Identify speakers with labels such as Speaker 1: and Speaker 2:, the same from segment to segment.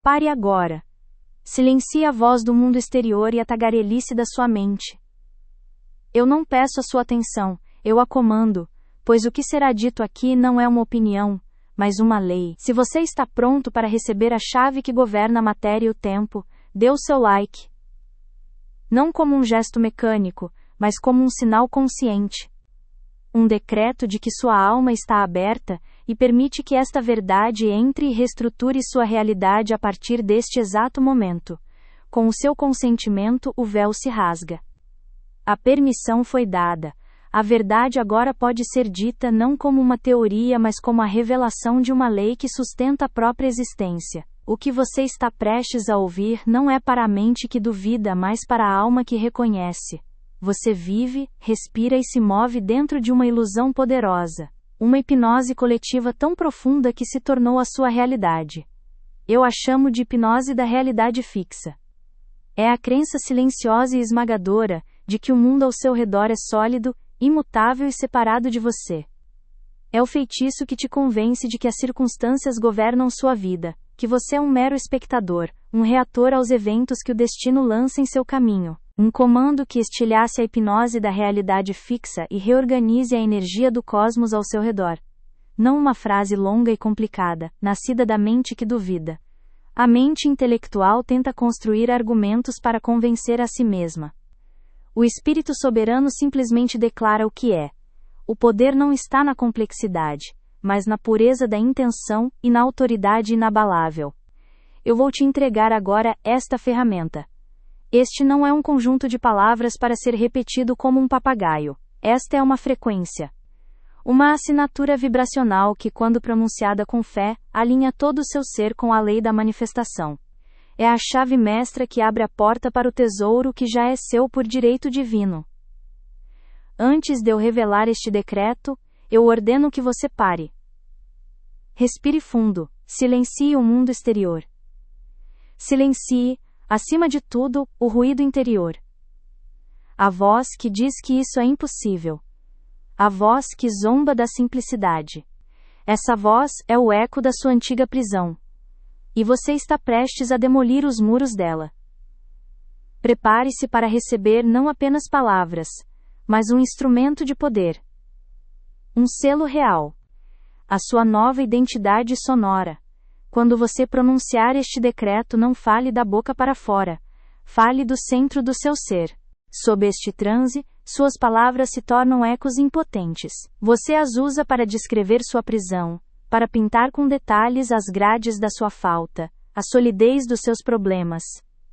Speaker 1: Pare agora. Silencie a voz do mundo exterior e a tagarelice da sua mente. Eu não peço a sua atenção, eu a comando, pois o que será dito aqui não é uma opinião, mas uma lei. Se você está pronto para receber a chave que governa a matéria e o tempo, dê o seu like. Não como um gesto mecânico, mas como um sinal consciente. Um decreto de que sua alma está aberta e permite que esta verdade entre e reestruture sua realidade a partir deste exato momento. Com o seu consentimento, o véu se rasga. A permissão foi dada. A verdade agora pode ser dita não como uma teoria, mas como a revelação de uma lei que sustenta a própria existência. O que você está prestes a ouvir não é para a mente que duvida, mas para a alma que reconhece. Você vive, respira e se move dentro de uma ilusão poderosa. Uma hipnose coletiva tão profunda que se tornou a sua realidade. Eu a chamo de hipnose da realidade fixa. É a crença silenciosa e esmagadora de que o mundo ao seu redor é sólido, imutável e separado de você. É o feitiço que te convence de que as circunstâncias governam sua vida, que você é um mero espectador, um reator aos eventos que o destino lança em seu caminho. Um comando que estilhace a hipnose da realidade fixa e reorganize a energia do cosmos ao seu redor. Não uma frase longa e complicada, nascida da mente que duvida. A mente intelectual tenta construir argumentos para convencer a si mesma. O espírito soberano simplesmente declara o que é. O poder não está na complexidade, mas na pureza da intenção e na autoridade inabalável. Eu vou te entregar agora esta ferramenta. Este não é um conjunto de palavras para ser repetido como um papagaio. Esta é uma frequência. Uma assinatura vibracional que, quando pronunciada com fé, alinha todo o seu ser com a lei da manifestação. É a chave mestra que abre a porta para o tesouro que já é seu por direito divino. Antes de eu revelar este decreto, eu ordeno que você pare. Respire fundo, silencie o mundo exterior. Silencie, acima de tudo, o ruído interior. A voz que diz que isso é impossível. A voz que zomba da simplicidade. Essa voz é o eco da sua antiga prisão. E você está prestes a demolir os muros dela. Prepare-se para receber não apenas palavras, mas um instrumento de poder. Um selo real. A sua nova identidade sonora. Quando você pronunciar este decreto, não fale da boca para fora. Fale do centro do seu ser. Sob este transe, suas palavras se tornam ecos impotentes. Você as usa para descrever sua prisão, para pintar com detalhes as grades da sua falta, a solidez dos seus problemas,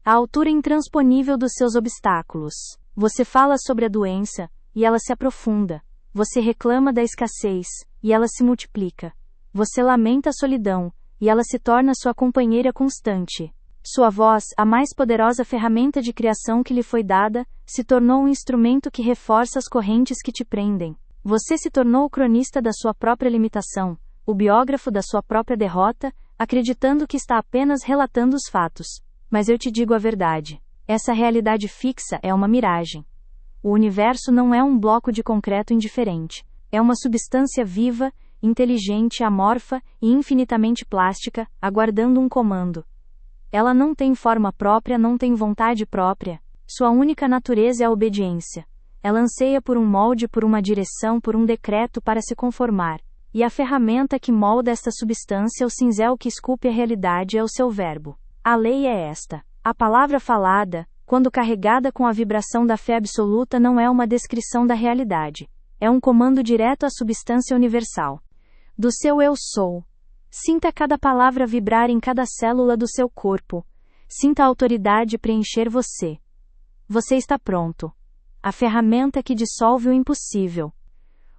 Speaker 1: a altura intransponível dos seus obstáculos. Você fala sobre a doença, e ela se aprofunda. Você reclama da escassez, e ela se multiplica. Você lamenta a solidão, e ela se torna sua companheira constante. Sua voz, a mais poderosa ferramenta de criação que lhe foi dada, se tornou um instrumento que reforça as correntes que te prendem. Você se tornou o cronista da sua própria limitação, o biógrafo da sua própria derrota, acreditando que está apenas relatando os fatos. Mas eu te digo a verdade. Essa realidade fixa é uma miragem. O universo não é um bloco de concreto indiferente. É uma substância viva, inteligente, amorfa e infinitamente plástica, aguardando um comando. Ela não tem forma própria, não tem vontade própria. Sua única natureza é a obediência. Ela anseia por um molde, por uma direção, por um decreto para se conformar. E a ferramenta que molda esta substância, o cinzel que esculpe a realidade, é o seu verbo. A lei é esta. A palavra falada, quando carregada com a vibração da fé absoluta, não é uma descrição da realidade. É um comando direto à substância universal. Do seu eu sou. Sinta cada palavra vibrar em cada célula do seu corpo. Sinta a autoridade preencher você. Você está pronto. A ferramenta que dissolve o impossível.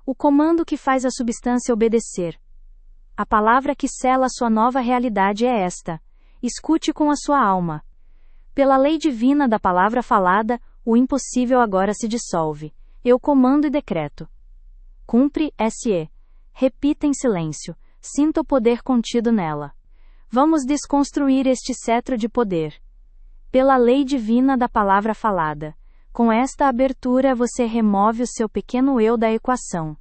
Speaker 1: O comando que faz a substância obedecer. A palavra que sela a sua nova realidade é esta. Escute com a sua alma. Pela lei divina da palavra falada, o impossível agora se dissolve. Eu comando e decreto. Cumpre, S.E. Repita em silêncio. Sinta o poder contido nela. Vamos desconstruir este cetro de poder. Pela lei divina da palavra falada. Com esta abertura você remove o seu pequeno eu da equação.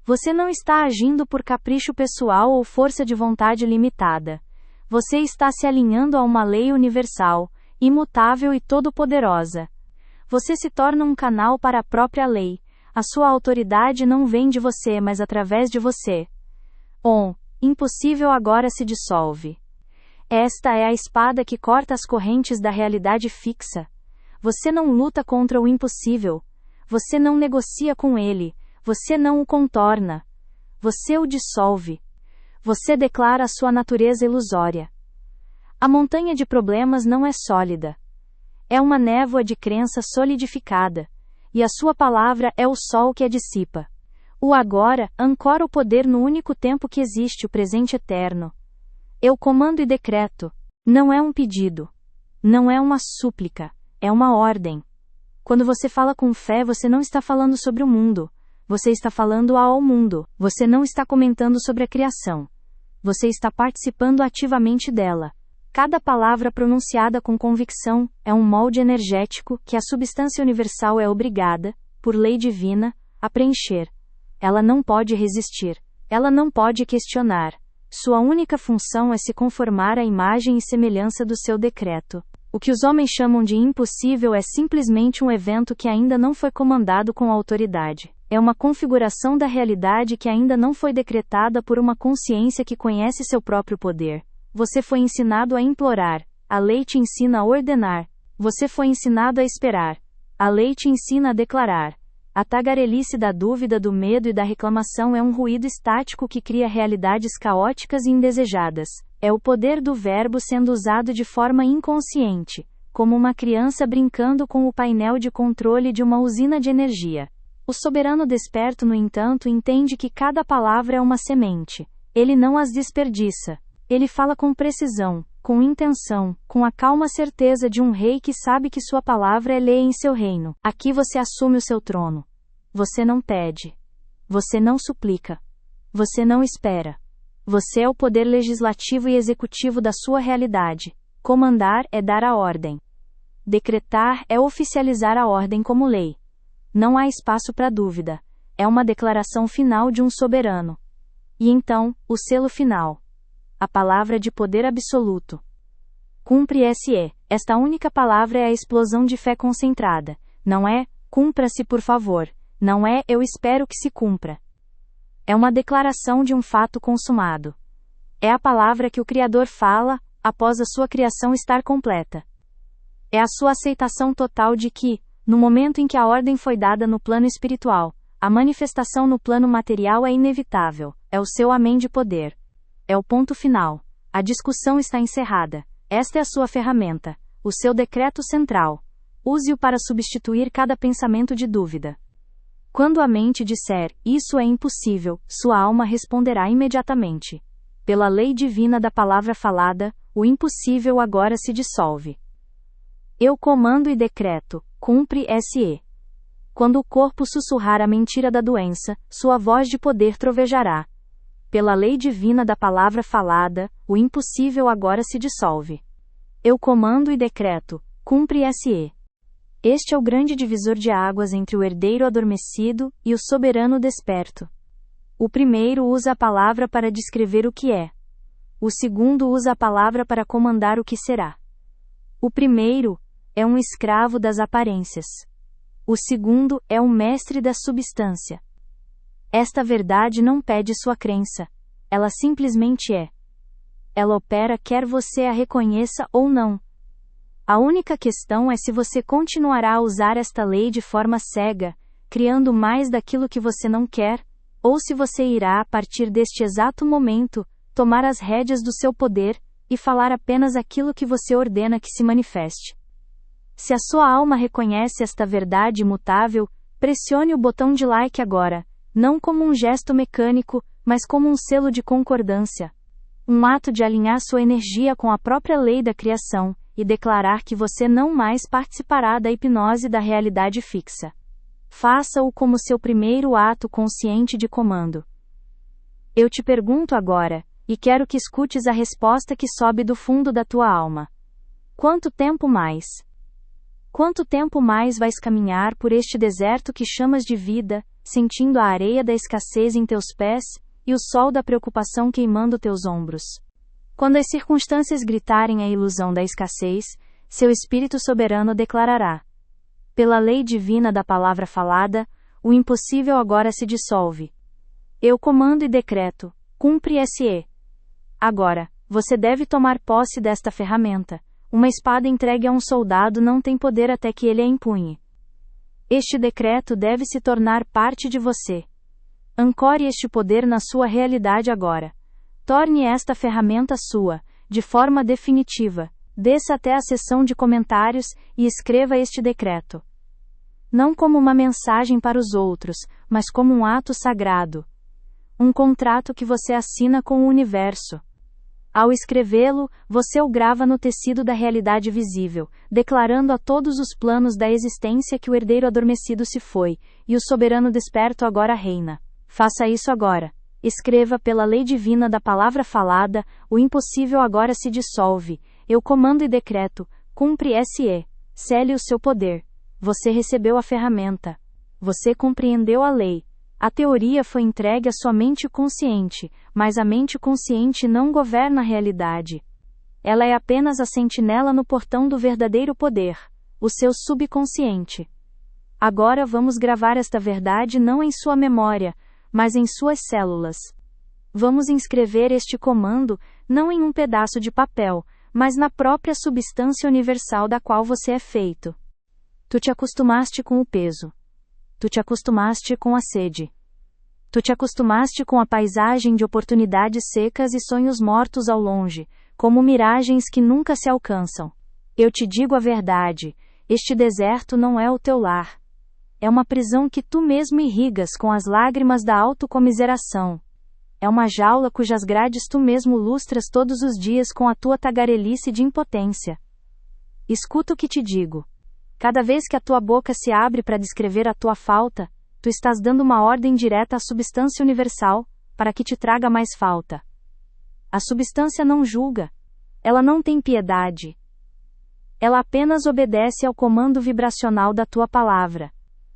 Speaker 1: Você não está agindo por capricho pessoal ou força de vontade limitada. Você está se alinhando a uma lei universal, imutável e todo-poderosa. Você se torna um canal para a própria lei. A sua autoridade não vem de você, mas através de você. Impossível agora se dissolve. Esta é a espada que corta as correntes da realidade fixa. Você não luta contra o impossível. Você não negocia com ele. Você não o contorna. Você o dissolve. Você declara a sua natureza ilusória. A montanha de problemas não é sólida. É uma névoa de crença solidificada. E a sua palavra é o sol que a dissipa. O agora ancora o poder no único tempo que existe, o presente eterno. Eu comando e decreto. Não é um pedido. Não é uma súplica. É uma ordem. Quando você fala com fé, você não está falando sobre o mundo. Você está falando ao mundo. Você não está comentando sobre a criação. Você está participando ativamente dela. Cada palavra pronunciada com convicção é um molde energético que a substância universal é obrigada, por lei divina, a preencher. Ela não pode resistir. Ela não pode questionar. Sua única função é se conformar à imagem e semelhança do seu decreto. O que os homens chamam de impossível é simplesmente um evento que ainda não foi comandado com autoridade. É uma configuração da realidade que ainda não foi decretada por uma consciência que conhece seu próprio poder. Você foi ensinado a implorar. A lei te ensina a ordenar. Você foi ensinado a esperar. A lei te ensina a declarar. A tagarelice da dúvida, do medo e da reclamação é um ruído estático que cria realidades caóticas e indesejadas. É o poder do verbo sendo usado de forma inconsciente, como uma criança brincando com o painel de controle de uma usina de energia. O soberano desperto, no entanto, entende que cada palavra é uma semente. Ele não as desperdiça. Ele fala com precisão, com intenção, com a calma certeza de um rei que sabe que sua palavra é lei em seu reino. Aqui você assume o seu trono. Você não pede. Você não suplica. Você não espera. Você é o poder legislativo e executivo da sua realidade. Comandar é dar a ordem. Decretar é oficializar a ordem como lei. Não há espaço para dúvida. É uma declaração final de um soberano. E então, o selo final. A palavra de poder absoluto. Cumpre-se. Esta única palavra é a explosão de fé concentrada. Não é, cumpra-se por favor. Não é, eu espero que se cumpra. É uma declaração de um fato consumado. É a palavra que o Criador fala, após a sua criação estar completa. É a sua aceitação total de que, no momento em que a ordem foi dada no plano espiritual, a manifestação no plano material é inevitável. É o seu amém de poder. É o ponto final. A discussão está encerrada. Esta é a sua ferramenta, o seu decreto central. Use-o para substituir cada pensamento de dúvida. Quando a mente disser, isso é impossível, sua alma responderá imediatamente. Pela lei divina da palavra falada, o impossível agora se dissolve. Eu comando e decreto, cumpre-se. Quando o corpo sussurrar a mentira da doença, sua voz de poder trovejará. Pela lei divina da palavra falada, o impossível agora se dissolve. Eu comando e decreto, cumpre-se. Este é o grande divisor de águas entre o herdeiro adormecido e o soberano desperto. O primeiro usa a palavra para descrever o que é. O segundo usa a palavra para comandar o que será. O primeiro é um escravo das aparências. O segundo é um mestre da substância. Esta verdade não pede sua crença. Ela simplesmente é. Ela opera quer você a reconheça ou não. A única questão é se você continuará a usar esta lei de forma cega, criando mais daquilo que você não quer, ou se você irá, a partir deste exato momento, tomar as rédeas do seu poder e falar apenas aquilo que você ordena que se manifeste. Se a sua alma reconhece esta verdade imutável, pressione o botão de like agora. Não como um gesto mecânico, mas como um selo de concordância. Um ato de alinhar sua energia com a própria lei da criação, e declarar que você não mais participará da hipnose da realidade fixa. Faça-o como seu primeiro ato consciente de comando. Eu te pergunto agora, e quero que escutes a resposta que sobe do fundo da tua alma. Quanto tempo mais? Quanto tempo mais vais caminhar por este deserto que chamas de vida, sentindo a areia da escassez em teus pés, e o sol da preocupação queimando teus ombros? Quando as circunstâncias gritarem a ilusão da escassez, seu Espírito soberano declarará: pela lei divina da palavra falada, o impossível agora se dissolve. Eu comando e decreto, cumpre-se. Agora, você deve tomar posse desta ferramenta. Uma espada entregue a um soldado não tem poder até que ele a empunhe. Este decreto deve se tornar parte de você. Ancore este poder na sua realidade agora. Torne esta ferramenta sua, de forma definitiva. Desça até a seção de comentários e escreva este decreto. Não como uma mensagem para os outros, mas como um ato sagrado. Um contrato que você assina com o universo. Ao escrevê-lo, você o grava no tecido da realidade visível, declarando a todos os planos da existência que o herdeiro adormecido se foi, e o soberano desperto agora reina. Faça isso agora. Escreva pela lei divina da palavra falada, o impossível agora se dissolve. Eu comando e decreto, cumpre-se. Cele o seu poder. Você recebeu a ferramenta. Você compreendeu a lei. A teoria foi entregue à sua mente consciente, mas a mente consciente não governa a realidade. Ela é apenas a sentinela no portão do verdadeiro poder, o seu subconsciente. Agora vamos gravar esta verdade não em sua memória, mas em suas células. Vamos inscrever este comando, não em um pedaço de papel, mas na própria substância universal da qual você é feito. Tu te acostumaste com o peso. Tu te acostumaste com a sede. Tu te acostumaste com a paisagem de oportunidades secas e sonhos mortos ao longe, como miragens que nunca se alcançam. Eu te digo a verdade, este deserto não é o teu lar. É uma prisão que tu mesmo irrigas com as lágrimas da autocomiseração. É uma jaula cujas grades tu mesmo lustras todos os dias com a tua tagarelice de impotência. Escuta o que te digo. Cada vez que a tua boca se abre para descrever a tua falta, tu estás dando uma ordem direta à substância universal, para que te traga mais falta. A substância não julga. Ela não tem piedade. Ela apenas obedece ao comando vibracional da tua palavra.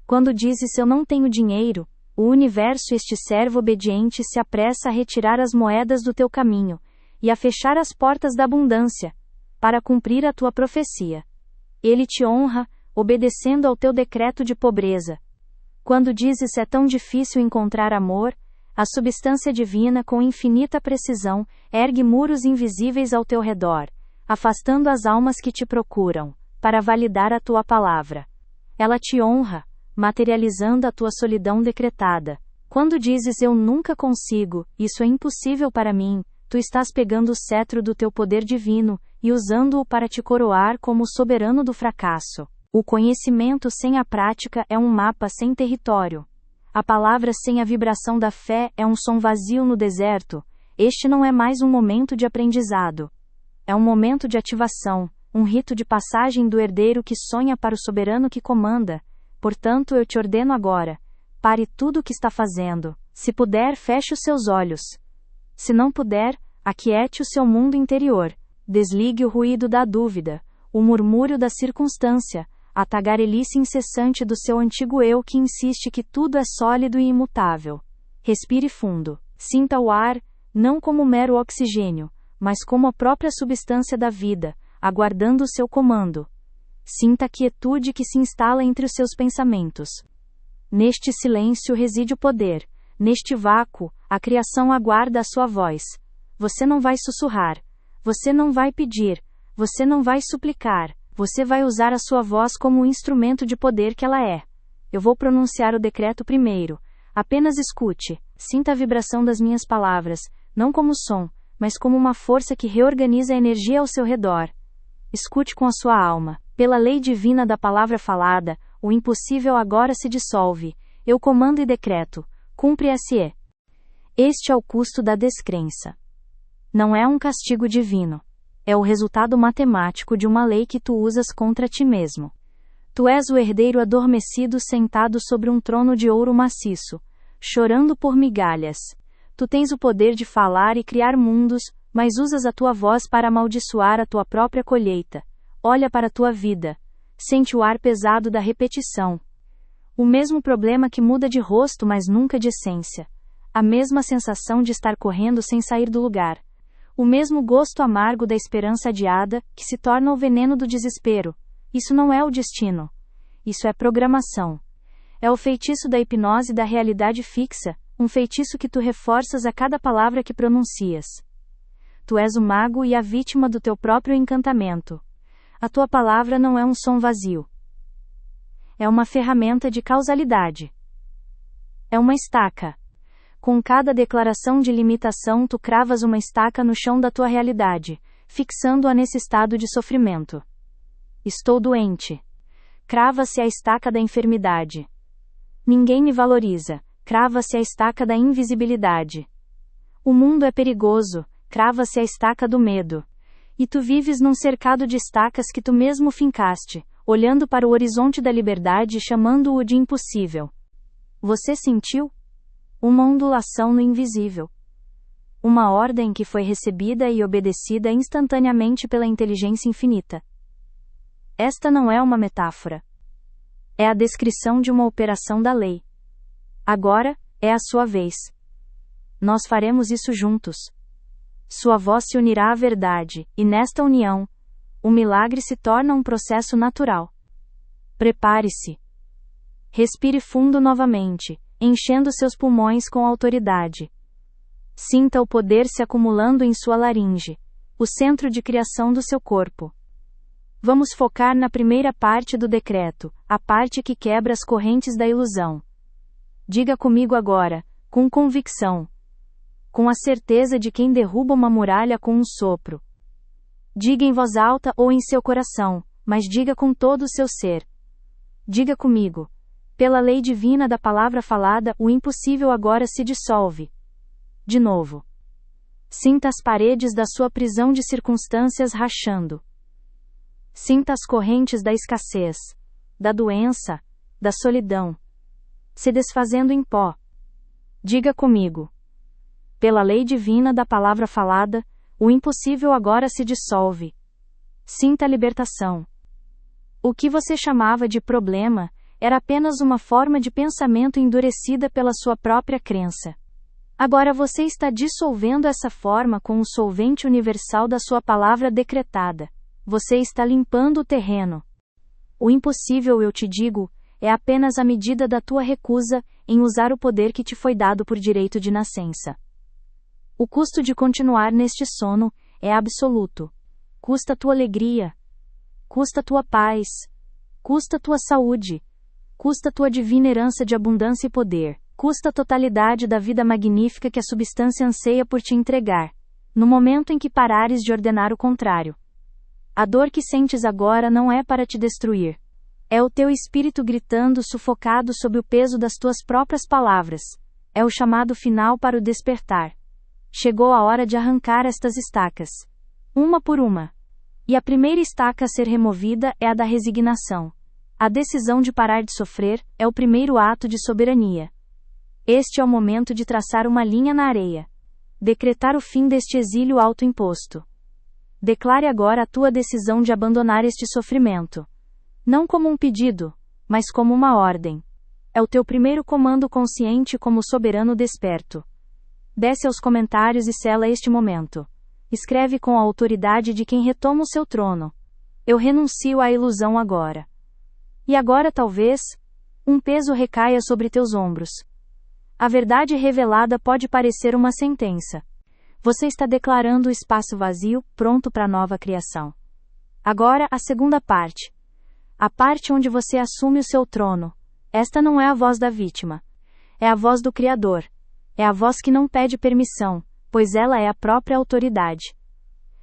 Speaker 1: Quando dizes eu não tenho dinheiro, o universo, este servo obediente, se apressa a retirar as moedas do teu caminho, e a fechar as portas da abundância, para cumprir a tua profecia. Ele te honra, obedecendo ao teu decreto de pobreza. Quando dizes é tão difícil encontrar amor, a substância divina com infinita precisão ergue muros invisíveis ao teu redor, afastando as almas que te procuram, para validar a tua palavra. Ela te honra, materializando a tua solidão decretada. Quando dizes eu nunca consigo, isso é impossível para mim, tu estás pegando o cetro do teu poder divino, e usando-o para te coroar como o soberano do fracasso. O conhecimento sem a prática é um mapa sem território. A palavra sem a vibração da fé é um som vazio no deserto. Este não é mais um momento de aprendizado. É um momento de ativação, um rito de passagem do herdeiro que sonha para o soberano que comanda. Portanto, eu te ordeno agora: pare tudo o que está fazendo. Se puder, feche os seus olhos. Se não puder, aquiete o seu mundo interior. Desligue o ruído da dúvida, o murmúrio da circunstância, a tagarelice incessante do seu antigo eu que insiste que tudo é sólido e imutável. Respire fundo. Sinta o ar, não como mero oxigênio, mas como a própria substância da vida, aguardando o seu comando. Sinta a quietude que se instala entre os seus pensamentos. Neste silêncio reside o poder. Neste vácuo, a criação aguarda a sua voz. Você não vai sussurrar. Você não vai pedir. Você não vai suplicar. Você vai usar a sua voz como o instrumento de poder que ela é. Eu vou pronunciar o decreto primeiro. Apenas escute. Sinta a vibração das minhas palavras, não como som, mas como uma força que reorganiza a energia ao seu redor. Escute com a sua alma. Pela lei divina da palavra falada, o impossível agora se dissolve. Eu comando e decreto. Cumpre-se. Este é o custo da descrença. Não é um castigo divino. É o resultado matemático de uma lei que tu usas contra ti mesmo. Tu és o herdeiro adormecido sentado sobre um trono de ouro maciço, chorando por migalhas. Tu tens o poder de falar e criar mundos, mas usas a tua voz para amaldiçoar a tua própria colheita. Olha para a tua vida. Sente o ar pesado da repetição. O mesmo problema que muda de rosto, mas nunca de essência. A mesma sensação de estar correndo sem sair do lugar. O mesmo gosto amargo da esperança adiada, que se torna o veneno do desespero. Isso não é o destino. Isso é programação. É o feitiço da hipnose da realidade fixa, um feitiço que tu reforças a cada palavra que pronuncias. Tu és o mago e a vítima do teu próprio encantamento. A tua palavra não é um som vazio. É uma ferramenta de causalidade. É uma estaca. Com cada declaração de limitação, tu cravas uma estaca no chão da tua realidade, fixando-a nesse estado de sofrimento. Estou doente. Crava-se a estaca da enfermidade. Ninguém me valoriza. Crava-se a estaca da invisibilidade. O mundo é perigoso. Crava-se a estaca do medo. E tu vives num cercado de estacas que tu mesmo fincaste, olhando para o horizonte da liberdade e chamando-o de impossível. Você sentiu? Uma ondulação no invisível. Uma ordem que foi recebida e obedecida instantaneamente pela inteligência infinita. Esta não é uma metáfora. É a descrição de uma operação da lei. Agora, é a sua vez. Nós faremos isso juntos. Sua voz se unirá à verdade, e nesta união, o milagre se torna um processo natural. Prepare-se. Respire fundo novamente, enchendo seus pulmões com autoridade. Sinta o poder se acumulando em sua laringe, o centro de criação do seu corpo. Vamos focar na primeira parte do decreto, a parte que quebra as correntes da ilusão. Diga comigo agora, com convicção. Com a certeza de quem derruba uma muralha com um sopro. Diga em voz alta ou em seu coração, mas diga com todo o seu ser. Diga comigo. Pela lei divina da palavra falada, o impossível agora se dissolve. De novo. Sinta as paredes da sua prisão de circunstâncias rachando. Sinta as correntes da escassez, da doença, da solidão, se desfazendo em pó. Diga comigo. Pela lei divina da palavra falada, o impossível agora se dissolve. Sinta a libertação. O que você chamava de problema, era apenas uma forma de pensamento endurecida pela sua própria crença. Agora você está dissolvendo essa forma com o solvente universal da sua palavra decretada. Você está limpando o terreno. O impossível, eu te digo, é apenas a medida da tua recusa em usar o poder que te foi dado por direito de nascença. O custo de continuar neste sono é absoluto. Custa tua alegria. Custa tua paz. Custa tua saúde. Custa tua divina herança de abundância e poder. Custa a totalidade da vida magnífica que a substância anseia por te entregar. No momento em que parares de ordenar o contrário. A dor que sentes agora não é para te destruir. É o teu espírito gritando sufocado sob o peso das tuas próprias palavras. É o chamado final para o despertar. Chegou a hora de arrancar estas estacas. Uma por uma. E a primeira estaca a ser removida é a da resignação. A decisão de parar de sofrer é o primeiro ato de soberania. Este é o momento de traçar uma linha na areia. Decretar o fim deste exílio autoimposto. Declare agora a tua decisão de abandonar este sofrimento. Não como um pedido, mas como uma ordem. É o teu primeiro comando consciente como soberano desperto. Desce aos comentários e sela este momento. Escreve com a autoridade de quem retoma o seu trono. Eu renuncio à ilusão agora. E agora talvez, um peso recaia sobre teus ombros. A verdade revelada pode parecer uma sentença. Você está declarando o espaço vazio, pronto para a nova criação. Agora, a segunda parte. A parte onde você assume o seu trono. Esta não é a voz da vítima. É a voz do Criador. É a voz que não pede permissão, pois ela é a própria autoridade.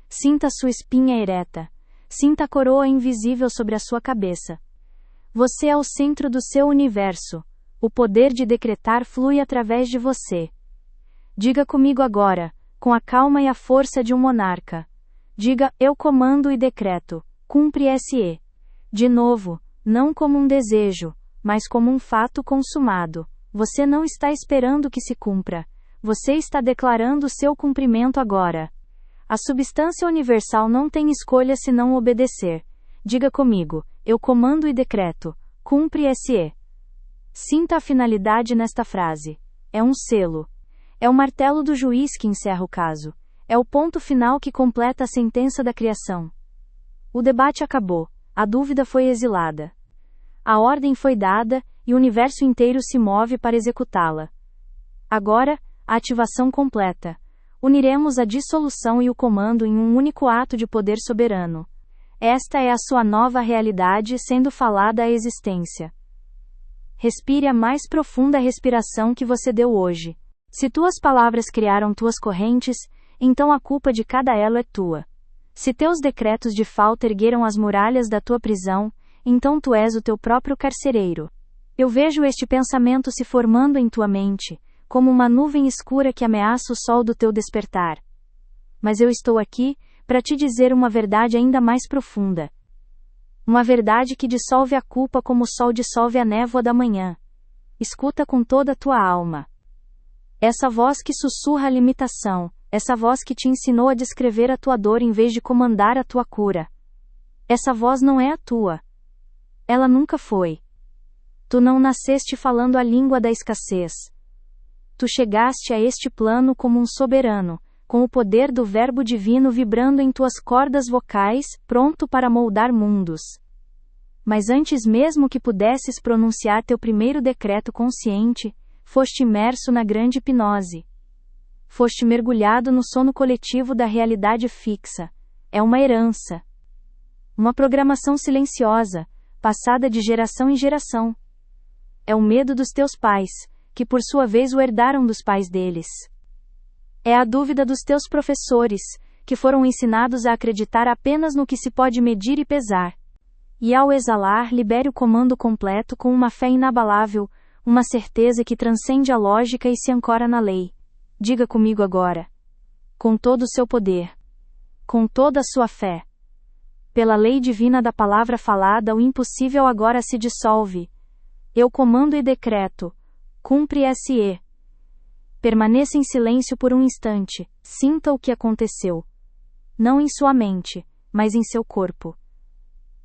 Speaker 1: Sinta sua espinha ereta. Sinta a coroa invisível sobre a sua cabeça. Você é o centro do seu universo. O poder de decretar flui através de você. Diga comigo agora, com a calma e a força de um monarca. Diga, eu comando e decreto, cumpre-se. De novo, não como um desejo, mas como um fato consumado. Você não está esperando que se cumpra. Você está declarando o seu cumprimento agora. A substância universal não tem escolha senão obedecer. Diga comigo, eu comando e decreto, cumpre-se. Sinta a finalidade nesta frase. É um selo. É o martelo do juiz que encerra o caso. É o ponto final que completa a sentença da criação. O debate acabou, a dúvida foi exilada. A ordem foi dada, e o universo inteiro se move para executá-la. Agora, a ativação completa. Uniremos a dissolução e o comando em um único ato de poder soberano. Esta é a sua nova realidade sendo falada à existência. Respire a mais profunda respiração que você deu hoje. Se tuas palavras criaram tuas correntes, então a culpa de cada elo é tua. Se teus decretos de falta ergueram as muralhas da tua prisão, então tu és o teu próprio carcereiro. Eu vejo este pensamento se formando em tua mente, como uma nuvem escura que ameaça o sol do teu despertar. Mas eu estou aqui, para te dizer uma verdade ainda mais profunda. Uma verdade que dissolve a culpa como o sol dissolve a névoa da manhã. Escuta com toda a tua alma. Essa voz que sussurra a limitação, essa voz que te ensinou a descrever a tua dor em vez de comandar a tua cura. Essa voz não é a tua. Ela nunca foi. Tu não nasceste falando a língua da escassez. Tu chegaste a este plano como um soberano, com o poder do Verbo Divino vibrando em tuas cordas vocais, pronto para moldar mundos. Mas antes mesmo que pudesses pronunciar teu primeiro decreto consciente, foste imerso na grande hipnose. Foste mergulhado no sono coletivo da realidade fixa. É uma herança. Uma programação silenciosa, passada de geração em geração. É o medo dos teus pais, que por sua vez o herdaram dos pais deles. É a dúvida dos teus professores, que foram ensinados a acreditar apenas no que se pode medir e pesar. E ao exalar, libere o comando completo com uma fé inabalável, uma certeza que transcende a lógica e se ancora na lei. Diga comigo agora. Com todo o seu poder. Com toda a sua fé. Pela lei divina da palavra falada, o impossível agora se dissolve. Eu comando e decreto. Cumpre-se. Permaneça em silêncio por um instante. Sinta o que aconteceu. Não em sua mente, mas em seu corpo.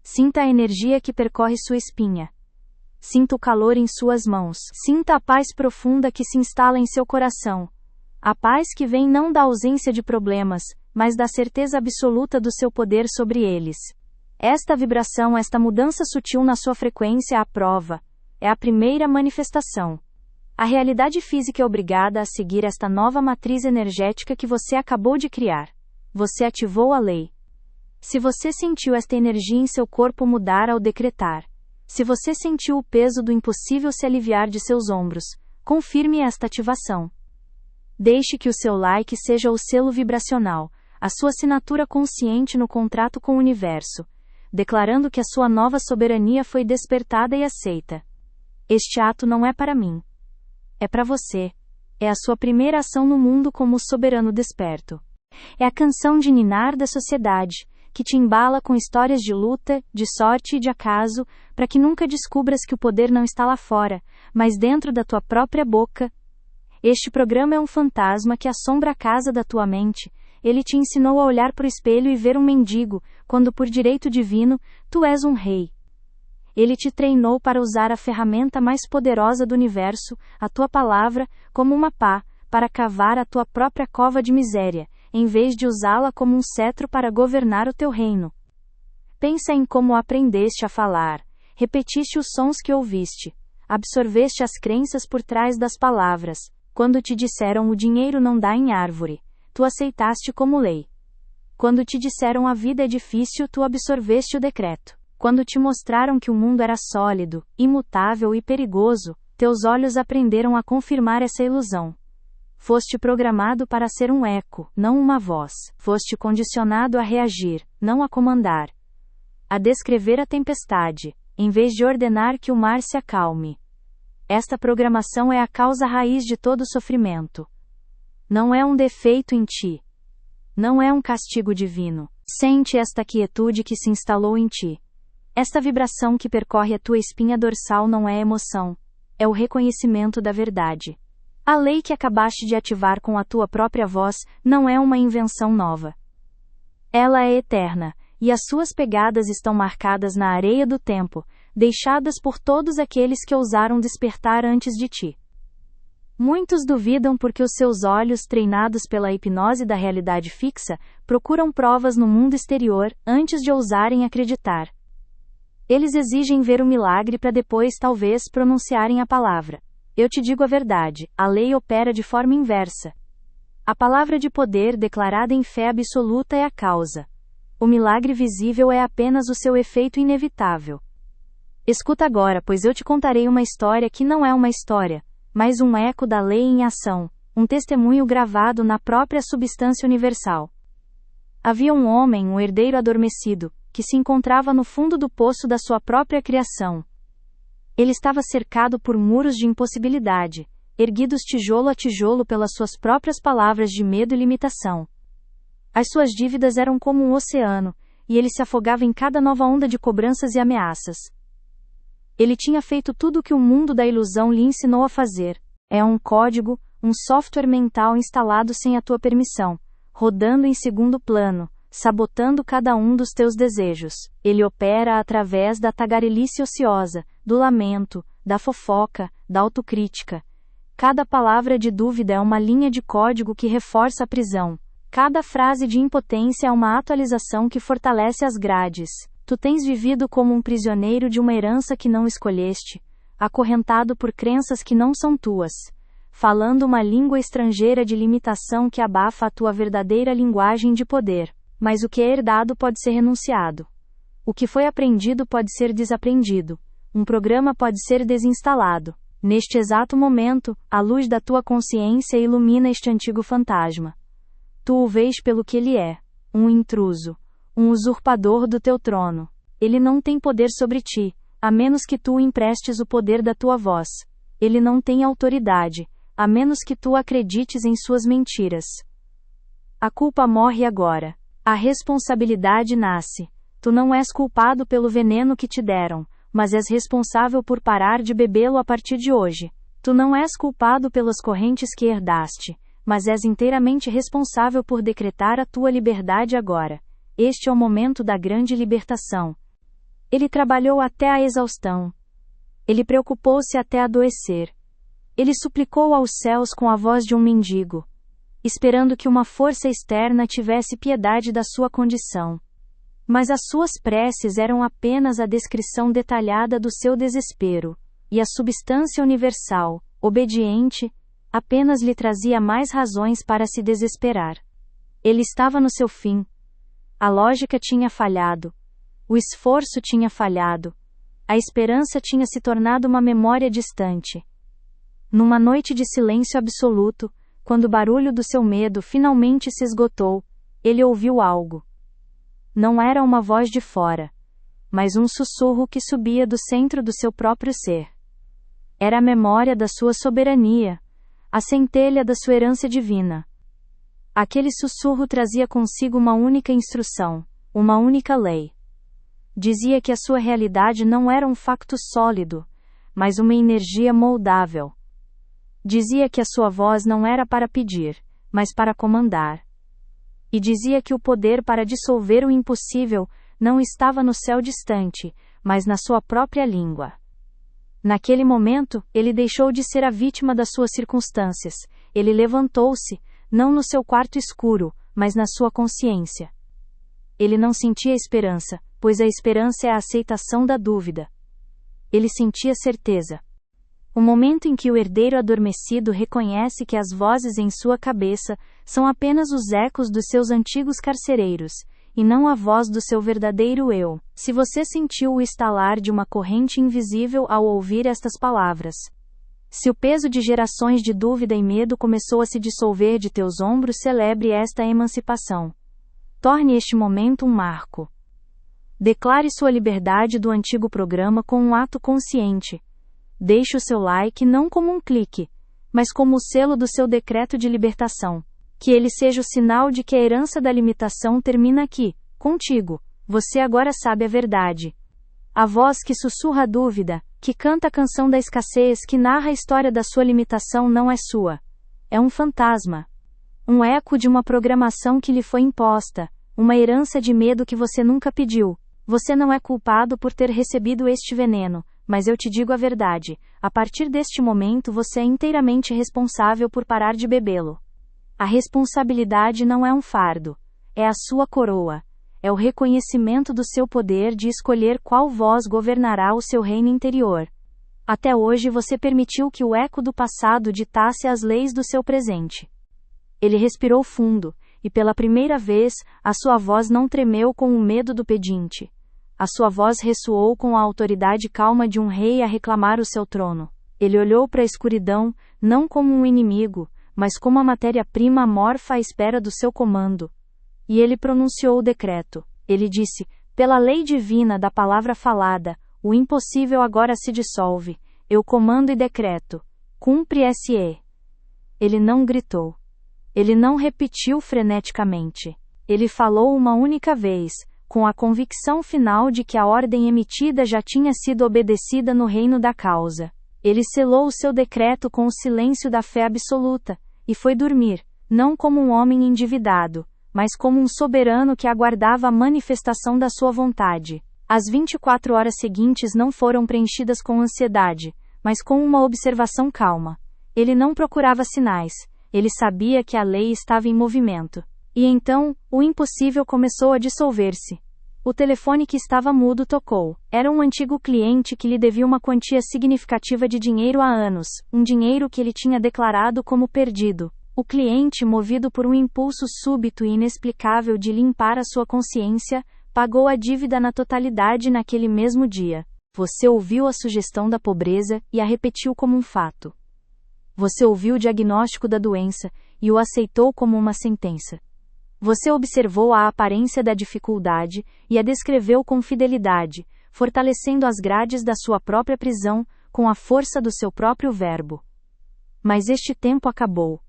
Speaker 1: Sinta a energia que percorre sua espinha. Sinta o calor em suas mãos. Sinta a paz profunda que se instala em seu coração. A paz que vem não da ausência de problemas, mas da certeza absoluta do seu poder sobre eles. Esta vibração, esta mudança sutil na sua frequência é a prova. É a primeira manifestação. A realidade física é obrigada a seguir esta nova matriz energética que você acabou de criar. Você ativou a lei. Se você sentiu esta energia em seu corpo mudar ao decretar. Se você sentiu o peso do impossível se aliviar de seus ombros, confirme esta ativação. Deixe que o seu like seja o selo vibracional, a sua assinatura consciente no contrato com o universo, declarando que a sua nova soberania foi despertada e aceita. Este ato não é para mim. É para você. É a sua primeira ação no mundo como soberano desperto. É a canção de ninar da sociedade, que te embala com histórias de luta, de sorte e de acaso, para que nunca descubras que o poder não está lá fora, mas dentro da tua própria boca. Este programa é um fantasma que assombra a casa da tua mente. Ele te ensinou a olhar para o espelho e ver um mendigo, quando por direito divino, tu és um rei. Ele te treinou para usar a ferramenta mais poderosa do universo, a tua palavra, como uma pá, para cavar a tua própria cova de miséria, em vez de usá-la como um cetro para governar o teu reino. Pensa em como aprendeste a falar, repetiste os sons que ouviste, absorveste as crenças por trás das palavras. Quando te disseram o dinheiro não dá em árvore, tu aceitaste como lei. Quando te disseram a vida é difícil, tu absorveste o decreto. Quando te mostraram que o mundo era sólido, imutável e perigoso, teus olhos aprenderam a confirmar essa ilusão. Foste programado para ser um eco, não uma voz. Foste condicionado a reagir, não a comandar. A descrever a tempestade, em vez de ordenar que o mar se acalme. Esta programação é a causa raiz de todo sofrimento. Não é um defeito em ti. Não é um castigo divino. Sente esta quietude que se instalou em ti. Esta vibração que percorre a tua espinha dorsal não é emoção. É o reconhecimento da verdade. A lei que acabaste de ativar com a tua própria voz não é uma invenção nova. Ela é eterna, e as suas pegadas estão marcadas na areia do tempo, deixadas por todos aqueles que ousaram despertar antes de ti. Muitos duvidam porque os seus olhos, treinados pela hipnose da realidade fixa, procuram provas no mundo exterior, antes de ousarem acreditar. Eles exigem ver o milagre para depois talvez pronunciarem a palavra. Eu te digo a verdade, a lei opera de forma inversa. A palavra de poder declarada em fé absoluta é a causa. O milagre visível é apenas o seu efeito inevitável. Escuta agora, pois eu te contarei uma história que não é uma história, mas um eco da lei em ação, um testemunho gravado na própria substância universal. Havia um homem, um herdeiro adormecido, que se encontrava no fundo do poço da sua própria criação. Ele estava cercado por muros de impossibilidade, erguidos tijolo a tijolo pelas suas próprias palavras de medo e limitação. As suas dívidas eram como um oceano, e ele se afogava em cada nova onda de cobranças e ameaças. Ele tinha feito tudo o que o mundo da ilusão lhe ensinou a fazer. É um código, um software mental instalado sem a tua permissão, rodando em segundo plano, sabotando cada um dos teus desejos. Ele opera através da tagarelice ociosa, do lamento, da fofoca, da autocrítica. Cada palavra de dúvida é uma linha de código que reforça a prisão. Cada frase de impotência é uma atualização que fortalece as grades. Tu tens vivido como um prisioneiro de uma herança que não escolheste, acorrentado por crenças que não são tuas, falando uma língua estrangeira de limitação que abafa a tua verdadeira linguagem de poder. Mas o que é herdado pode ser renunciado. O que foi aprendido pode ser desaprendido. Um programa pode ser desinstalado. Neste exato momento, a luz da tua consciência ilumina este antigo fantasma. Tu o vês pelo que ele é, um intruso, um usurpador do teu trono. Ele não tem poder sobre ti, a menos que tu emprestes o poder da tua voz. Ele não tem autoridade, a menos que tu acredites em suas mentiras. A culpa morre agora. A responsabilidade nasce. Tu não és culpado pelo veneno que te deram, mas és responsável por parar de bebê-lo a partir de hoje. Tu não és culpado pelas correntes que herdaste, mas és inteiramente responsável por decretar a tua liberdade agora. Este é o momento da grande libertação. Ele trabalhou até a exaustão. Ele preocupou-se até adoecer. Ele suplicou aos céus com a voz de um mendigo, esperando que uma força externa tivesse piedade da sua condição. Mas as suas preces eram apenas a descrição detalhada do seu desespero, e a substância universal, obediente, apenas lhe trazia mais razões para se desesperar. Ele estava no seu fim. A lógica tinha falhado. O esforço tinha falhado. A esperança tinha se tornado uma memória distante. Numa noite de silêncio absoluto, quando o barulho do seu medo finalmente se esgotou, ele ouviu algo. Não era uma voz de fora, mas um sussurro que subia do centro do seu próprio ser. Era a memória da sua soberania, a centelha da sua herança divina. Aquele sussurro trazia consigo uma única instrução, uma única lei. Dizia que a sua realidade não era um facto sólido, mas uma energia moldável. Dizia que a sua voz não era para pedir, mas para comandar. E dizia que o poder para dissolver o impossível não estava no céu distante, mas na sua própria língua. Naquele momento, ele deixou de ser a vítima das suas circunstâncias. Ele levantou-se, não no seu quarto escuro, mas na sua consciência. Ele não sentia esperança, pois a esperança é a aceitação da dúvida. Ele sentia certeza. O momento em que o herdeiro adormecido reconhece que as vozes em sua cabeça são apenas os ecos dos seus antigos carcereiros, e não a voz do seu verdadeiro eu. Se você sentiu o estalar de uma corrente invisível ao ouvir estas palavras. Se o peso de gerações de dúvida e medo começou a se dissolver de teus ombros, celebre esta emancipação. Torne este momento um marco. Declare sua liberdade do antigo programa com um ato consciente. Deixe o seu like não como um clique, mas como o selo do seu decreto de libertação. Que ele seja o sinal de que a herança da limitação termina aqui, contigo. Você agora sabe a verdade. A voz que sussurra a dúvida, que canta a canção da escassez, que narra a história da sua limitação não é sua. É um fantasma. Um eco de uma programação que lhe foi imposta, uma herança de medo que você nunca pediu. Você não é culpado por ter recebido este veneno, mas eu te digo a verdade, a partir deste momento você é inteiramente responsável por parar de bebê-lo. A responsabilidade não é um fardo, é a sua coroa. É o reconhecimento do seu poder de escolher qual voz governará o seu reino interior. Até hoje você permitiu que o eco do passado ditasse as leis do seu presente. Ele respirou fundo, e pela primeira vez, a sua voz não tremeu com o medo do pedinte. A sua voz ressoou com a autoridade calma de um rei a reclamar o seu trono. Ele olhou para a escuridão, não como um inimigo, mas como a matéria-prima amorfa à espera do seu comando. E ele pronunciou o decreto. Ele disse, pela lei divina da palavra falada, o impossível agora se dissolve. Eu comando e decreto. Cumpre-se. Ele não gritou. Ele não repetiu freneticamente. Ele falou uma única vez, com a convicção final de que a ordem emitida já tinha sido obedecida no reino da causa. Ele selou o seu decreto com o silêncio da fé absoluta, e foi dormir, não como um homem endividado, mas como um soberano que aguardava a manifestação da sua vontade. As 24 horas seguintes não foram preenchidas com ansiedade, mas com uma observação calma. Ele não procurava sinais, ele sabia que a lei estava em movimento. E então, o impossível começou a dissolver-se. O telefone que estava mudo tocou. Era um antigo cliente que lhe devia uma quantia significativa de dinheiro há anos, um dinheiro que ele tinha declarado como perdido. O cliente, movido por um impulso súbito e inexplicável de limpar a sua consciência, pagou a dívida na totalidade naquele mesmo dia. Você ouviu a sugestão da pobreza e a repetiu como um fato. Você ouviu o diagnóstico da doença e o aceitou como uma sentença. Você observou a aparência da dificuldade e a descreveu com fidelidade, fortalecendo as grades da sua própria prisão com a força do seu próprio verbo. Mas este tempo acabou.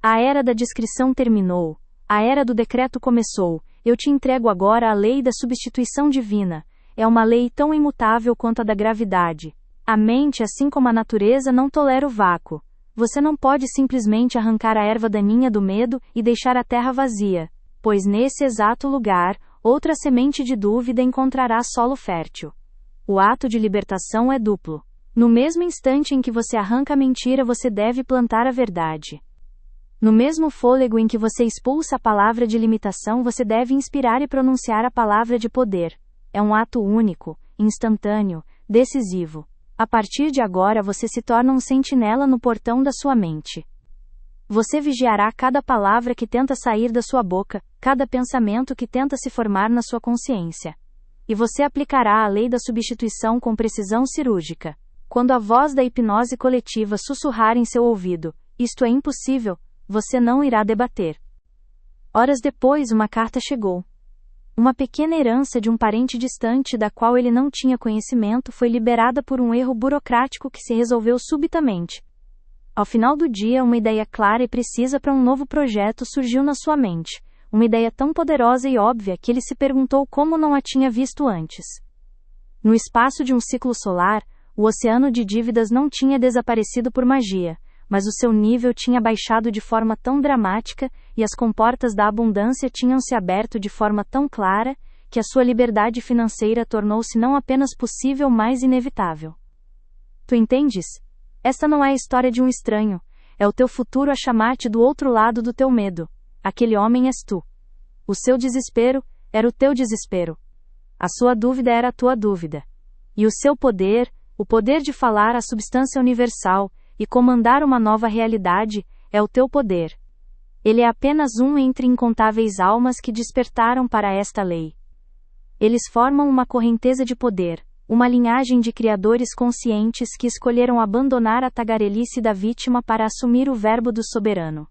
Speaker 1: A era da descrição terminou, a era do decreto começou. Eu te entrego agora a lei da substituição divina. É uma lei tão imutável quanto a da gravidade. A mente, assim como a natureza, não tolera o vácuo. Você não pode simplesmente arrancar a erva daninha do medo e deixar a terra vazia, pois nesse exato lugar, outra semente de dúvida encontrará solo fértil. O ato de libertação é duplo. No mesmo instante em que você arranca a mentira, você deve plantar a verdade. No mesmo fôlego em que você expulsa a palavra de limitação, você deve inspirar e pronunciar a palavra de poder. É um ato único, instantâneo, decisivo. A partir de agora você se torna um sentinela no portão da sua mente. Você vigiará cada palavra que tenta sair da sua boca, cada pensamento que tenta se formar na sua consciência. E você aplicará a lei da substituição com precisão cirúrgica. Quando a voz da hipnose coletiva sussurrar em seu ouvido, isto é impossível, você não irá debater. Horas depois, uma carta chegou. Uma pequena herança de um parente distante da qual ele não tinha conhecimento foi liberada por um erro burocrático que se resolveu subitamente. Ao final do dia, uma ideia clara e precisa para um novo projeto surgiu na sua mente. Uma ideia tão poderosa e óbvia que ele se perguntou como não a tinha visto antes. No espaço de um ciclo solar, o oceano de dívidas não tinha desaparecido por magia, mas o seu nível tinha baixado de forma tão dramática, e as comportas da abundância tinham se aberto de forma tão clara, que a sua liberdade financeira tornou-se não apenas possível, mas inevitável. Tu entendes? Esta não é a história de um estranho, é o teu futuro a chamar-te do outro lado do teu medo. Aquele homem és tu. O seu desespero era o teu desespero. A sua dúvida era a tua dúvida. E o seu poder, o poder de falar à substância universal, e comandar uma nova realidade, é o teu poder. Ele é apenas um entre incontáveis almas que despertaram para esta lei. Eles formam uma correnteza de poder, uma linhagem de criadores conscientes que escolheram abandonar a tagarelice da vítima para assumir o verbo do soberano.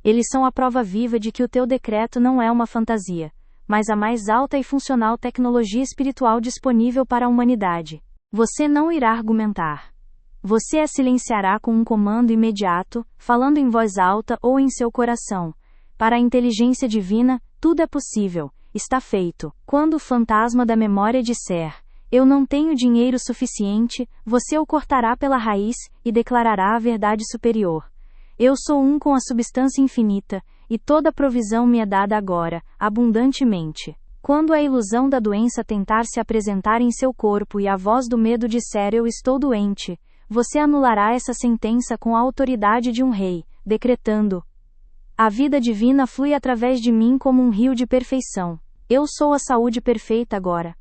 Speaker 1: Eles são a prova viva de que o teu decreto não é uma fantasia, mas a mais alta e funcional tecnologia espiritual disponível para a humanidade. Você não irá argumentar. Você a silenciará com um comando imediato, falando em voz alta ou em seu coração. Para a inteligência divina, tudo é possível, está feito. Quando o fantasma da memória disser, eu não tenho dinheiro suficiente, você o cortará pela raiz, e declarará a verdade superior. Eu sou um com a substância infinita, e toda provisão me é dada agora, abundantemente. Quando a ilusão da doença tentar se apresentar em seu corpo e a voz do medo disser eu estou doente, você anulará essa sentença com a autoridade de um rei, decretando: a vida divina flui através de mim como um rio de perfeição. Eu sou a saúde perfeita agora.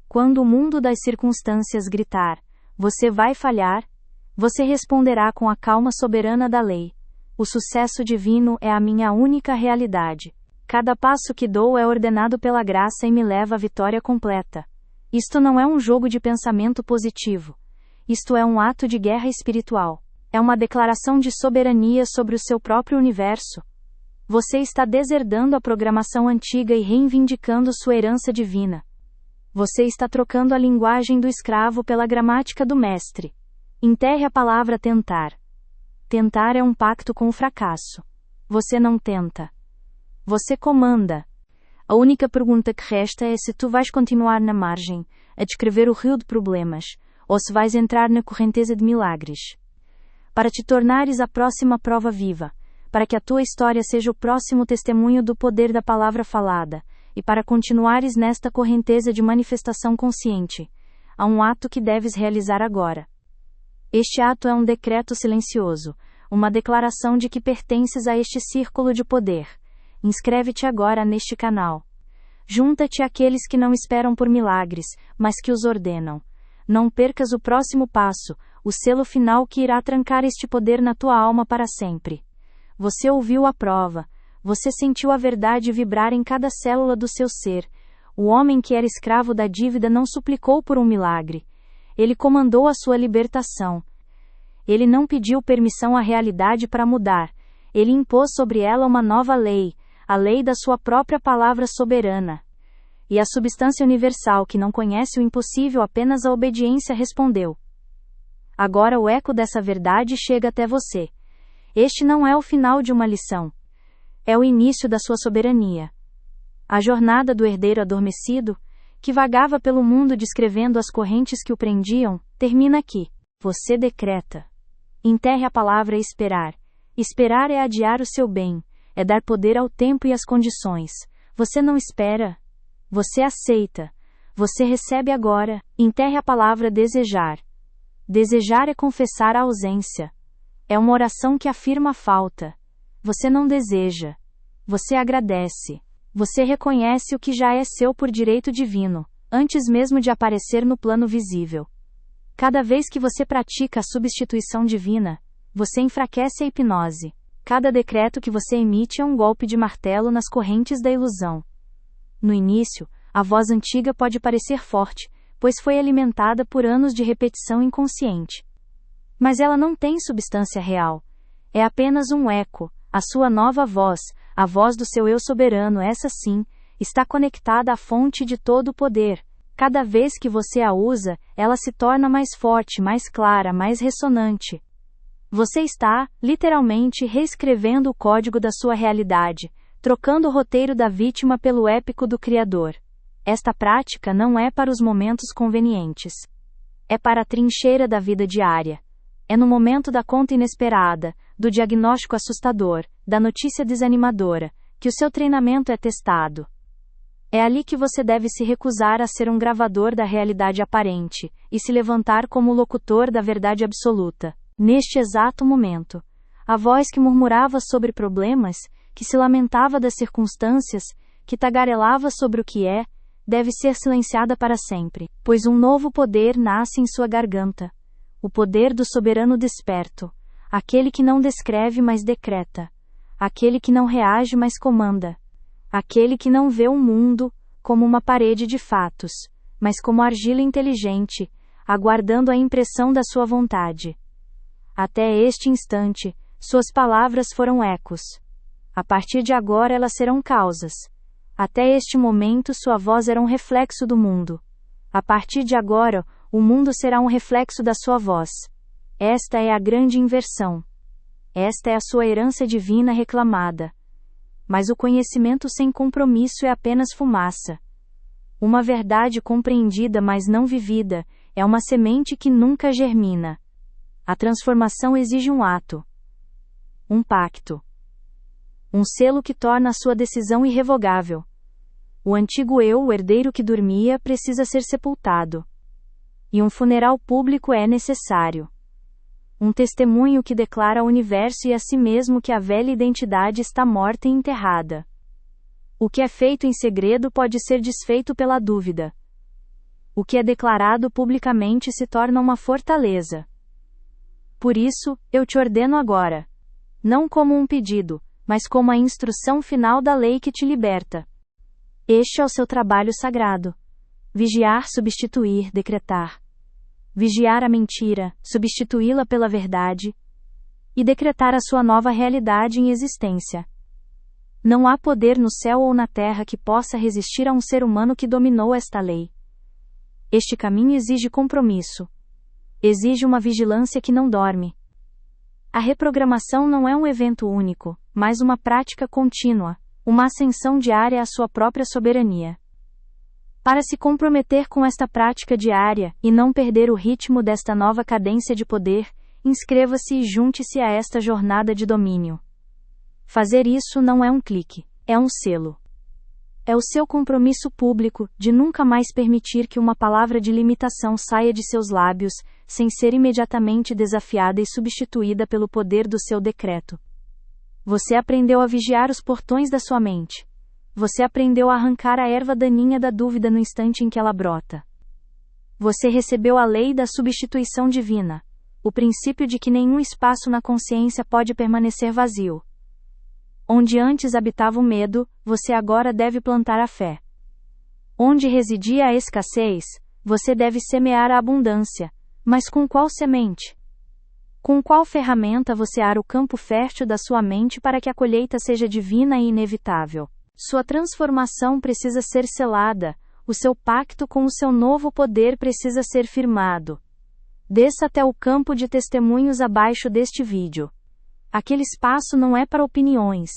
Speaker 1: Quando o mundo das circunstâncias gritar: você vai falhar, você responderá com a calma soberana da lei: o sucesso divino é a minha única realidade. Cada passo que dou é ordenado pela graça e me leva à vitória completa. Isto não é um jogo de pensamento positivo. Isto é um ato de guerra espiritual. É uma declaração de soberania sobre o seu próprio universo. Você está deserdando a programação antiga e reivindicando sua herança divina. Você está trocando a linguagem do escravo pela gramática do mestre. Enterre a palavra tentar. Tentar é um pacto com o fracasso. Você não tenta. Você comanda. A única pergunta que resta é se tu vais continuar na margem, a descrever o rio de problemas, ou se vais entrar na correnteza de milagres. Para te tornares a próxima prova viva, para que a tua história seja o próximo testemunho do poder da palavra falada, e para continuares nesta correnteza de manifestação consciente, há um ato que deves realizar agora. Este ato é um decreto silencioso, uma declaração de que pertences a este círculo de poder. Inscreve-te agora neste canal. Junta-te àqueles que não esperam por milagres, mas que os ordenam. Não percas o próximo passo, o selo final que irá trancar este poder na tua alma para sempre. Você ouviu a prova, você sentiu a verdade vibrar em cada célula do seu ser. O homem que era escravo da dívida não suplicou por um milagre. Ele comandou a sua libertação. Ele não pediu permissão à realidade para mudar. Ele impôs sobre ela uma nova lei, a lei da sua própria palavra soberana. E a substância universal que não conhece o impossível, apenas a obediência, respondeu. Agora o eco dessa verdade chega até você. Este não é o final de uma lição. É o início da sua soberania. A jornada do herdeiro adormecido, que vagava pelo mundo descrevendo as correntes que o prendiam, termina aqui. Você decreta. Enterre a palavra esperar. Esperar é adiar o seu bem, é dar poder ao tempo e às condições. Você não espera. Você aceita. Você recebe agora. Enterre a palavra desejar. Desejar é confessar a ausência. É uma oração que afirma a falta. Você não deseja. Você agradece. Você reconhece o que já é seu por direito divino, antes mesmo de aparecer no plano visível. Cada vez que você pratica a substituição divina, você enfraquece a hipnose. Cada decreto que você emite é um golpe de martelo nas correntes da ilusão. No início, a voz antiga pode parecer forte, pois foi alimentada por anos de repetição inconsciente. Mas ela não tem substância real. É apenas um eco. A sua nova voz, a voz do seu eu soberano, essa sim, está conectada à fonte de todo o poder. Cada vez que você a usa, ela se torna mais forte, mais clara, mais ressonante. Você está, literalmente, reescrevendo o código da sua realidade, trocando o roteiro da vítima pelo épico do Criador. Esta prática não é para os momentos convenientes. É para a trincheira da vida diária. É no momento da conta inesperada, do diagnóstico assustador, da notícia desanimadora, que o seu treinamento é testado. É ali que você deve se recusar a ser um gravador da realidade aparente, e se levantar como locutor da verdade absoluta. Neste exato momento, a voz que murmurava sobre problemas, que se lamentava das circunstâncias, que tagarelava sobre o que é, deve ser silenciada para sempre, pois um novo poder nasce em sua garganta. O poder do soberano desperto, aquele que não descreve, mas decreta, aquele que não reage, mas comanda, aquele que não vê o mundo como uma parede de fatos, mas como argila inteligente, aguardando a impressão da sua vontade. Até este instante, suas palavras foram ecos. A partir de agora elas serão causas. Até este momento sua voz era um reflexo do mundo. A partir de agora, o mundo será um reflexo da sua voz. Esta é a grande inversão. Esta é a sua herança divina reclamada. Mas o conhecimento sem compromisso é apenas fumaça. Uma verdade compreendida mas não vivida, é uma semente que nunca germina. A transformação exige um ato. Um pacto. Um selo que torna a sua decisão irrevogável. O antigo eu, o herdeiro que dormia, precisa ser sepultado. E um funeral público é necessário. Um testemunho que declara ao universo e a si mesmo que a velha identidade está morta e enterrada. O que é feito em segredo pode ser desfeito pela dúvida. O que é declarado publicamente se torna uma fortaleza. Por isso, eu te ordeno agora, não como um pedido, mas como a instrução final da lei que te liberta. Este é o seu trabalho sagrado. Vigiar, substituir, decretar. Vigiar a mentira, substituí-la pela verdade. E decretar a sua nova realidade em existência. Não há poder no céu ou na terra que possa resistir a um ser humano que dominou esta lei. Este caminho exige compromisso. Exige uma vigilância que não dorme. A reprogramação não é um evento único, mas uma prática contínua, uma ascensão diária à sua própria soberania. Para se comprometer com esta prática diária e não perder o ritmo desta nova cadência de poder, inscreva-se e junte-se a esta jornada de domínio. Fazer isso não é um clique, é um selo. É o seu compromisso público de nunca mais permitir que uma palavra de limitação saia de seus lábios, sem ser imediatamente desafiada e substituída pelo poder do seu decreto. Você aprendeu a vigiar os portões da sua mente. Você aprendeu a arrancar a erva daninha da dúvida no instante em que ela brota. Você recebeu a lei da substituição divina, o princípio de que nenhum espaço na consciência pode permanecer vazio. Onde antes habitava o medo, você agora deve plantar a fé. Onde residia a escassez, você deve semear a abundância. Mas com qual semente? Com qual ferramenta você ara o campo fértil da sua mente para que a colheita seja divina e inevitável? Sua transformação precisa ser selada, o seu pacto com o seu novo poder precisa ser firmado. Desça até o campo de testemunhos abaixo deste vídeo. Aquele espaço não é para opiniões.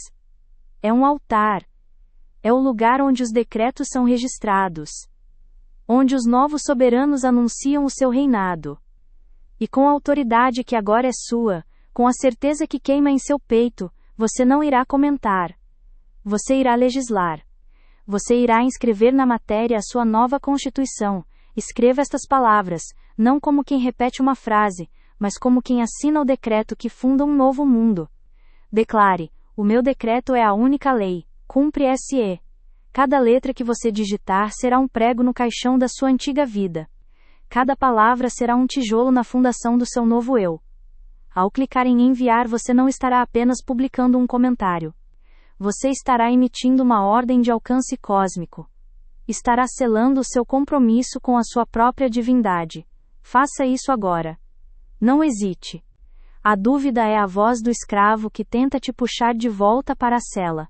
Speaker 1: É um altar. É o lugar onde os decretos são registrados. Onde os novos soberanos anunciam o seu reinado. E com a autoridade que agora é sua, com a certeza que queima em seu peito, você não irá comentar. Você irá legislar. Você irá inscrever na matéria a sua nova Constituição. Escreva estas palavras, não como quem repete uma frase, mas como quem assina o decreto que funda um novo mundo. Declare: o meu decreto é a única lei, cumpre-se. Cada letra que você digitar será um prego no caixão da sua antiga vida. Cada palavra será um tijolo na fundação do seu novo eu. Ao clicar em enviar, você não estará apenas publicando um comentário. Você estará emitindo uma ordem de alcance cósmico. Estará selando o seu compromisso com a sua própria divindade. Faça isso agora. Não hesite. A dúvida é a voz do escravo que tenta te puxar de volta para a cela.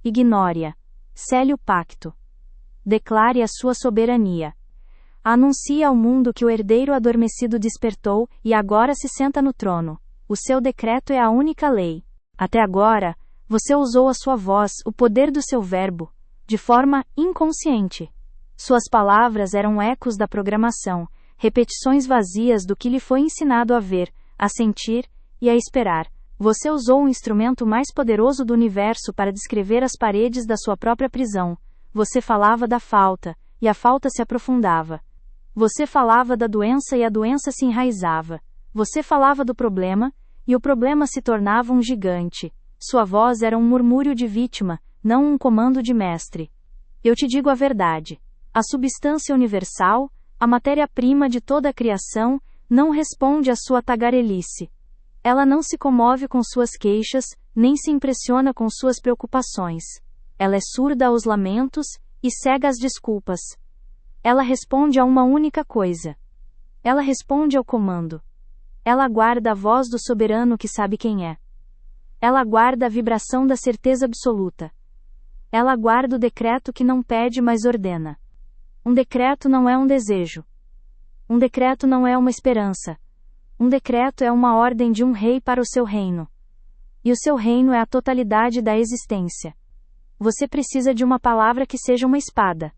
Speaker 1: Ignore-a. Sele o pacto. Declare a sua soberania. Anuncie ao mundo que o herdeiro adormecido despertou e agora se senta no trono. O seu decreto é a única lei. Até agora, você usou a sua voz, o poder do seu verbo, de forma inconsciente. Suas palavras eram ecos da programação, repetições vazias do que lhe foi ensinado a ver, a sentir e a esperar. Você usou o instrumento mais poderoso do universo para descrever as paredes da sua própria prisão. Você falava da falta, e a falta se aprofundava. Você falava da doença e a doença se enraizava. Você falava do problema, e o problema se tornava um gigante. Sua voz era um murmúrio de vítima, não um comando de mestre. Eu te digo a verdade. A substância universal, a matéria-prima de toda a criação, não responde à sua tagarelice. Ela não se comove com suas queixas, nem se impressiona com suas preocupações. Ela é surda aos lamentos e cega às desculpas. Ela responde a uma única coisa. Ela responde ao comando. Ela aguarda a voz do soberano que sabe quem é. Ela aguarda a vibração da certeza absoluta. Ela aguarda o decreto que não pede, mas ordena. Um decreto não é um desejo. Um decreto não é uma esperança. Um decreto é uma ordem de um rei para o seu reino. E o seu reino é a totalidade da existência. Você precisa de uma palavra que seja uma espada.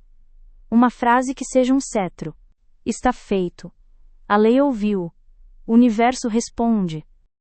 Speaker 1: Uma frase que seja um cetro. Está feito. A lei ouviu. O universo responde.